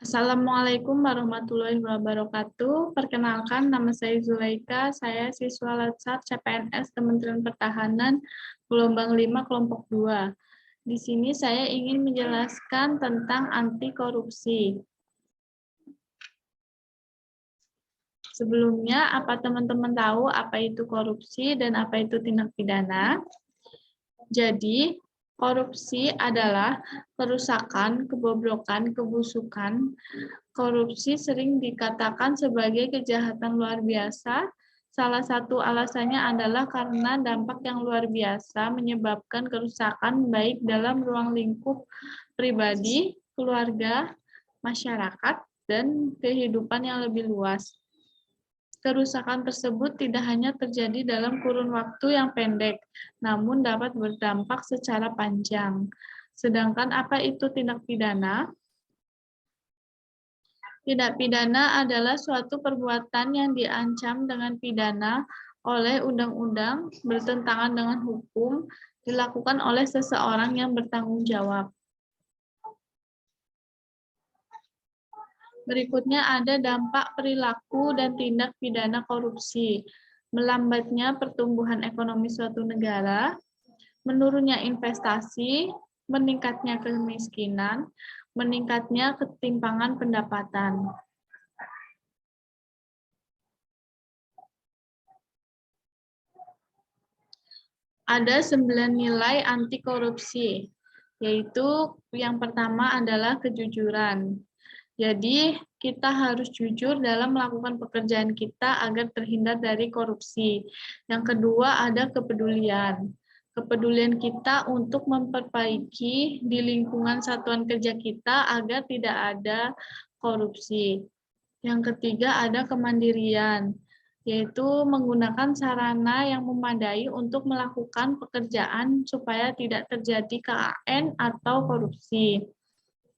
Assalamualaikum warahmatullahi wabarakatuh. Perkenalkan, nama saya Zulaika. Saya siswa Latsar CPNS Kementerian Pertahanan gelombang 5 kelompok 2. Di sini saya ingin menjelaskan tentang anti korupsi. Sebelumnya, apa teman-teman tahu apa itu korupsi dan apa itu tindak pidana? Jadi, korupsi adalah kerusakan, kebobrokan, kebusukan. Korupsi sering dikatakan sebagai kejahatan luar biasa. Salah satu alasannya adalah karena dampak yang luar biasa menyebabkan kerusakan baik dalam ruang lingkup pribadi, keluarga, masyarakat, dan kehidupan yang lebih luas. Kerusakan tersebut tidak hanya terjadi dalam kurun waktu yang pendek, namun dapat berdampak secara panjang. Sedangkan apa itu tindak pidana? Tindak pidana adalah suatu perbuatan yang diancam dengan pidana oleh undang-undang, bertentangan dengan hukum, dilakukan oleh seseorang yang bertanggung jawab. Berikutnya ada dampak perilaku dan tindak pidana korupsi. Melambatnya pertumbuhan ekonomi suatu negara, menurunnya investasi, meningkatnya kemiskinan, meningkatnya ketimpangan pendapatan. Ada 9 nilai anti korupsi, yaitu yang pertama adalah kejujuran. Jadi, kita harus jujur dalam melakukan pekerjaan kita agar terhindar dari korupsi. Yang kedua ada kepedulian. Kepedulian kita untuk memperbaiki di lingkungan satuan kerja kita agar tidak ada korupsi. Yang ketiga ada kemandirian, yaitu menggunakan sarana yang memadai untuk melakukan pekerjaan supaya tidak terjadi KAN atau korupsi.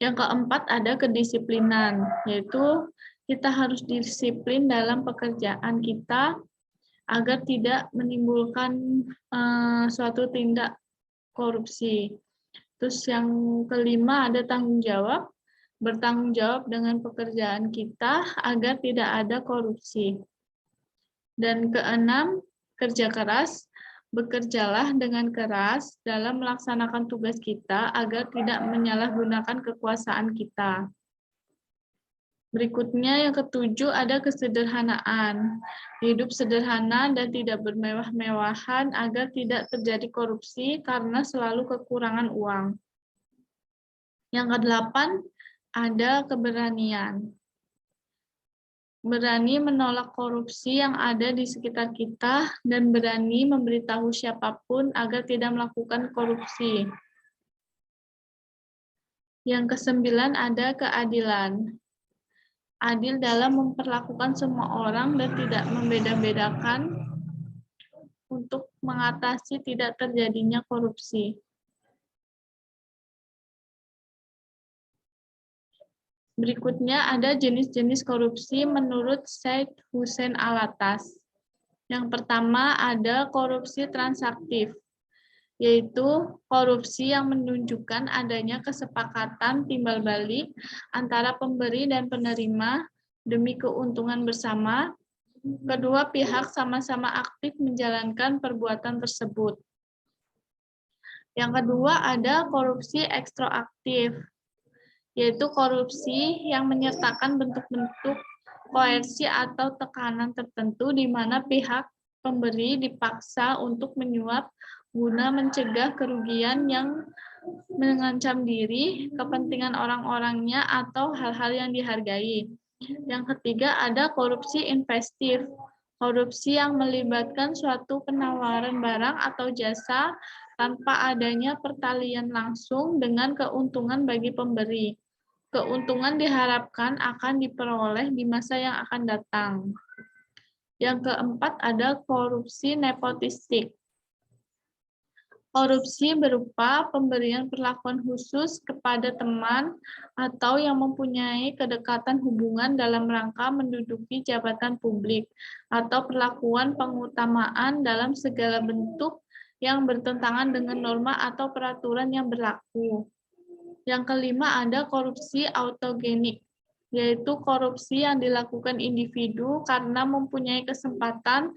Yang keempat ada kedisiplinan, yaitu kita harus disiplin dalam pekerjaan kita agar tidak menimbulkan suatu tindak korupsi. Terus yang kelima ada tanggung jawab, bertanggung jawab dengan pekerjaan kita agar tidak ada korupsi. Dan keenam, kerja keras. Bekerjalah dengan keras dalam melaksanakan tugas kita agar tidak menyalahgunakan kekuasaan kita. Berikutnya yang ketujuh ada kesederhanaan. Hidup sederhana dan tidak bermewah-mewahan agar tidak terjadi korupsi karena selalu kekurangan uang. Yang kedelapan ada keberanian. Berani menolak korupsi yang ada di sekitar kita dan berani memberitahu siapapun agar tidak melakukan korupsi. Yang kesembilan ada keadilan. Adil dalam memperlakukan semua orang dan tidak membeda-bedakan untuk mengatasi tidak terjadinya korupsi. Berikutnya ada jenis-jenis korupsi menurut Syed Hussein Alatas. Yang pertama ada korupsi transaktif, yaitu korupsi yang menunjukkan adanya kesepakatan timbal balik antara pemberi dan penerima demi keuntungan bersama. Kedua pihak sama-sama aktif menjalankan perbuatan tersebut. Yang kedua ada korupsi ekstraaktif, yaitu korupsi yang menyertakan bentuk-bentuk koersi atau tekanan tertentu di mana pihak pemberi dipaksa untuk menyuap guna mencegah kerugian yang mengancam diri, kepentingan orang-orangnya, atau hal-hal yang dihargai. Yang ketiga ada korupsi investif, korupsi yang melibatkan suatu penawaran barang atau jasa tanpa adanya pertalian langsung dengan keuntungan bagi pemberi. Keuntungan diharapkan akan diperoleh di masa yang akan datang. Yang keempat ada korupsi nepotistik. Korupsi berupa pemberian perlakuan khusus kepada teman atau yang mempunyai kedekatan hubungan dalam rangka menduduki jabatan publik, atau perlakuan pengutamaan dalam segala bentuk yang bertentangan dengan norma atau peraturan yang berlaku. Yang kelima ada korupsi autogenik, yaitu korupsi yang dilakukan individu karena mempunyai kesempatan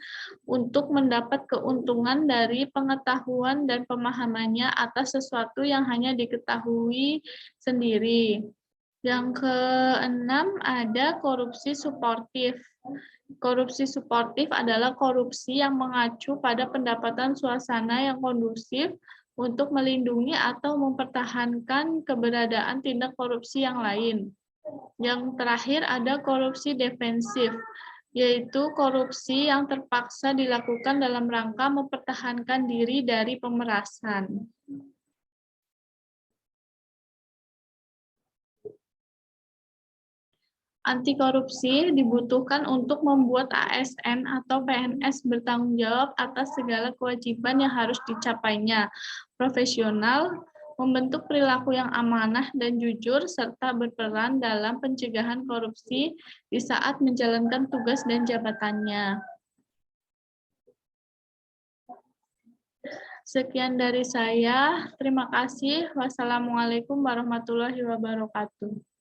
untuk mendapat keuntungan dari pengetahuan dan pemahamannya atas sesuatu yang hanya diketahui sendiri. Yang keenam ada korupsi suportif. Korupsi suportif adalah korupsi yang mengacu pada pendapatan suasana yang kondusif untuk melindungi atau mempertahankan keberadaan tindak korupsi yang lain. Yang terakhir ada korupsi defensif, yaitu korupsi yang terpaksa dilakukan dalam rangka mempertahankan diri dari pemerasan. Anti korupsi dibutuhkan untuk membuat ASN atau PNS bertanggung jawab atas segala kewajiban yang harus dicapainya, profesional, membentuk perilaku yang amanah dan jujur, serta berperan dalam pencegahan korupsi di saat menjalankan tugas dan jabatannya. Sekian dari saya. Terima kasih. Wassalamualaikum warahmatullahi wabarakatuh.